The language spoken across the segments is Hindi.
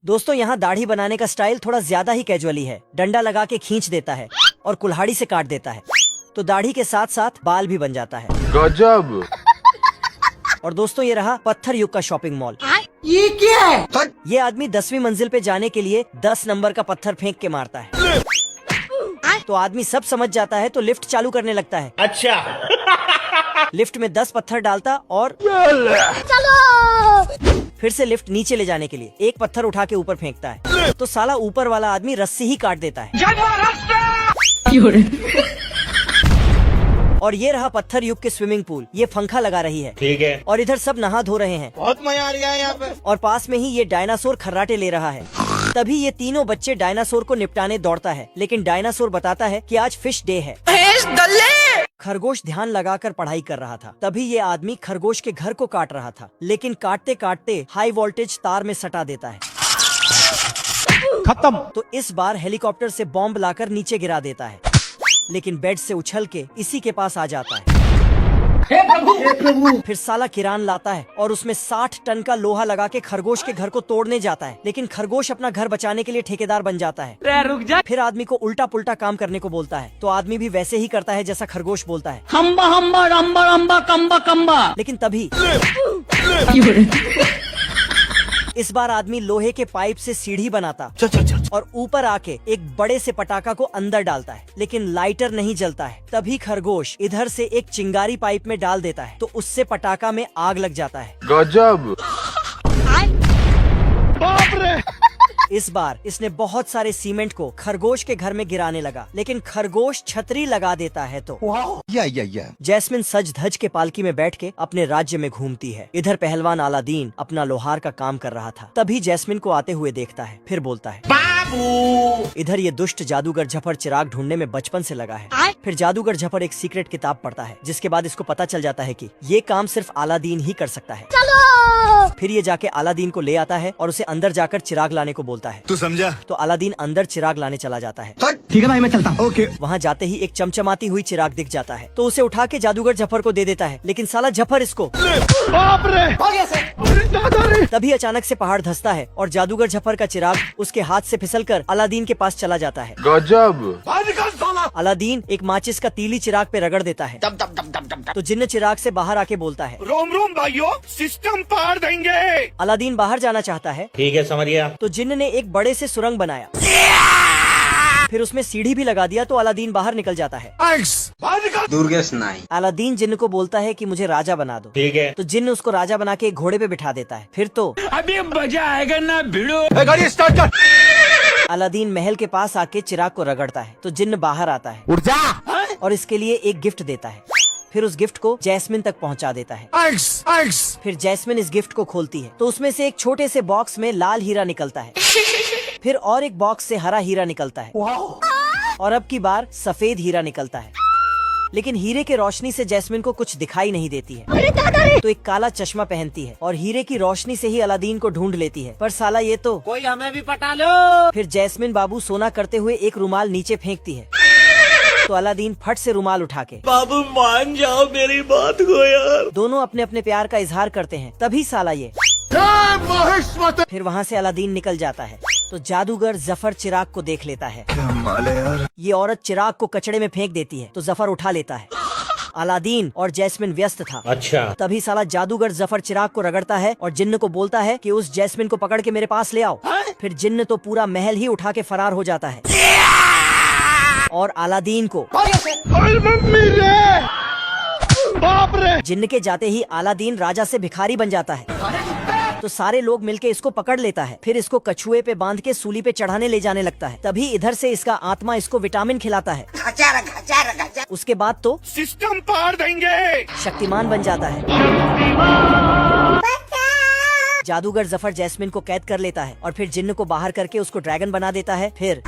दोस्तों यहाँ दाढ़ी बनाने का स्टाइल थोड़ा ज्यादा ही कैजुअली है। डंडा लगा के खींच देता है और कुल्हाड़ी से काट देता है, तो दाढ़ी के साथ साथ बाल भी बन जाता है। गजब। और दोस्तों ये रहा पत्थर युग का शॉपिंग मॉल। ये क्या है? ये आदमी 10वीं मंजिल पे जाने के लिए 10 नंबर का पत्थर फेंक के मारता है, तो आदमी सब समझ जाता है तो लिफ्ट चालू करने लगता है। अच्छा। लिफ्ट में 10 पत्थर डालता और फिर से लिफ्ट नीचे ले जाने के लिए एक पत्थर उठा के ऊपर फेंकता है, तो साला ऊपर वाला आदमी रस्सी ही काट देता है। और ये रहा पत्थर युग के स्विमिंग पूल। ये पंखा लगा रही है, ठीक है। और इधर सब नहा धो रहे हैं, बहुत मजा आ रहा है यहाँ पे। और पास में ही ये डायनासोर खर्राटे ले रहा है। तभी ये तीनों बच्चे डायनासोर को निपटाने दौड़ता है, लेकिन डायनासोर बताता है कि आज फिश डे है। खरगोश ध्यान लगाकर पढ़ाई कर रहा था, तभी ये आदमी खरगोश के घर को काट रहा था, लेकिन काटते काटते हाई वोल्टेज तार में सटा देता है। खत्म। तो इस बार हेलीकॉप्टर से बॉम्ब लाकर नीचे गिरा देता है, लेकिन बेड से उछल के इसी के पास आ जाता है। हे प्रभु। फिर साला किरान लाता है और उसमें 60 टन का लोहा लगा के खरगोश के घर को तोड़ने जाता है, लेकिन खरगोश अपना घर बचाने के लिए ठेकेदार बन जाता है। रुक जा। फिर आदमी को उल्टा पुल्टा काम करने को बोलता है, तो आदमी भी वैसे ही करता है जैसा खरगोश बोलता है। हम्बा हम्बा रम्बा रम्बा कम्बा कम्बा। लेकिन तभी इस बार आदमी लोहे के पाइप से सीढ़ी बनाता और ऊपर आके एक बड़े से पटाखा को अंदर डालता है, लेकिन लाइटर नहीं जलता है। तभी खरगोश इधर से एक चिंगारी पाइप में डाल देता है, तो उससे पटाखा में आग लग जाता है। गजब। बाप रे। इस बार इसने बहुत सारे सीमेंट को खरगोश के घर में गिराने लगा, लेकिन खरगोश छतरी लगा देता है। तो जैस्मिन सज धज के पालकी में बैठ के अपने राज्य में घूमती है। इधर पहलवान अलादीन अपना लोहार का काम कर रहा था, तभी जैस्मिन को आते हुए देखता है, फिर बोलता है बाबू। इधर ये दुष्ट जादूगर झफर चिराग ढूंढने में बचपन से लगा है। फिर जादूगर झफर एक सीक्रेट किताब पढ़ता है, जिसके बाद इसको पता चल जाता है कि ये काम सिर्फ अलादीन ही कर सकता है। फिर ये जाके अलादीन को ले आता है और उसे अंदर जाकर चिराग लाने को बोलता है। तू समझा? तो अलादीन अंदर चिराग लाने चला जाता है। ठीक है भाई, मैं चलता हूँ। ओके। वहाँ जाते ही एक चमचमाती हुई चिराग दिख जाता है, तो उसे उठा के जादूगर झफर को दे देता है, लेकिन साला झफर इसको। बाप रे। अरे दादा रे। तभी अचानक से पहाड़ धंसता है और जादूगर झफर का चिराग उसके हाथ से फिसलकर अलादीन के पास चला जाता है। गजब। अलादीन एक माचिस का तीली चिराग पे रगड़ देता है, तो जिन्न चिराग से बाहर आके बोलता है, रोम रोम भाइयों, सिस्टम पार देंगे। अलादीन बाहर जाना चाहता है, ठीक है, समझ गया। तो जिन्न ने एक बड़े से सुरंग बनाया, फिर उसमें सीढ़ी भी लगा दिया, तो अलादीन बाहर निकल जाता है। दुर्गेश नाई। अलादीन जिन्न को बोलता है कि मुझे राजा बना दो, ठीक है। तो जिन्न उसको राजा बना के एक घोड़े पे बिठा देता है। फिर तो अभी मजा आएगा ना भिड़ो। गाड़ी स्टार्ट कर। अलादीन महल के पास आके चिराग को रगड़ता है, तो जिन्न बाहर आता है उठ जा। और इसके लिए एक गिफ्ट देता है। फिर उस गिफ्ट को जैस्मिन तक पहुंचा देता है। फिर जैस्मिन इस गिफ्ट को खोलती है, तो उसमें से एक छोटे से बॉक्स में लाल हीरा निकलता है। फिर और एक बॉक्स से हरा हीरा निकलता है, और अब की बार सफेद हीरा निकलता है, लेकिन हीरे के रोशनी से जैस्मिन को कुछ दिखाई नहीं देती है। तो एक काला चश्मा पहनती है और हीरे की रोशनी से ही अलादीन को ढूंढ लेती है। पर साला ये तो कोई हमें भी पटा लो। फिर जैस्मिन बाबू सोना करते हुए एक रुमाल नीचे फेंकती है, तो अलादीन फट से रुमाल उठा के, बाबू मान जाओ मेरी बात को यार। दोनों अपने अपने प्यार का इजहार करते हैं। तभी साला ये फिर वहाँ से अलादीन निकल जाता है, तो जादूगर जफर चिराग को देख लेता है। ये औरत चिराग को कचड़े में फेंक देती है, तो जफर उठा लेता है। अलादीन और जैस्मिन व्यस्त था। अच्छा। तभी साला जादूगर जफर चिराग को रगड़ता है और जिन्न को बोलता है कि उस जैस्मिन को पकड़ के मेरे पास ले आओ। फिर जिन्न तो पूरा महल ही उठा के फरार हो जाता है, और अलादीन को मम्मी रे। बाप रे। जिन्न के जाते ही अलादीन राजा से भिखारी बन जाता है, तो सारे लोग मिलके इसको पकड़ लेता है। फिर इसको कछुए पे बांध के सूली पे चढ़ाने ले जाने लगता है। तभी इधर से इसका आत्मा इसको विटामिन खिलाता है। उसके बाद तो सिस्टम पार देंगे। शक्तिमान बन जाता है। जादूगर जफर जैस्मिन को कैद कर लेता है और फिर जिन्न को बाहर करके उसको ड्रैगन बना देता है। फिर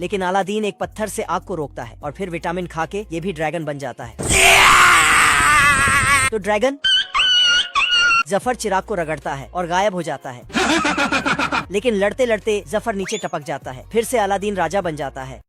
लेकिन अलादीन एक पत्थर से आग को रोकता है और फिर विटामिन खा के ये भी ड्रैगन बन जाता है। तो ड्रैगन जफर चिराग को रगड़ता है और गायब हो जाता है, लेकिन लड़ते लड़ते जफर नीचे टपक जाता है। फिर से अलादीन राजा बन जाता है।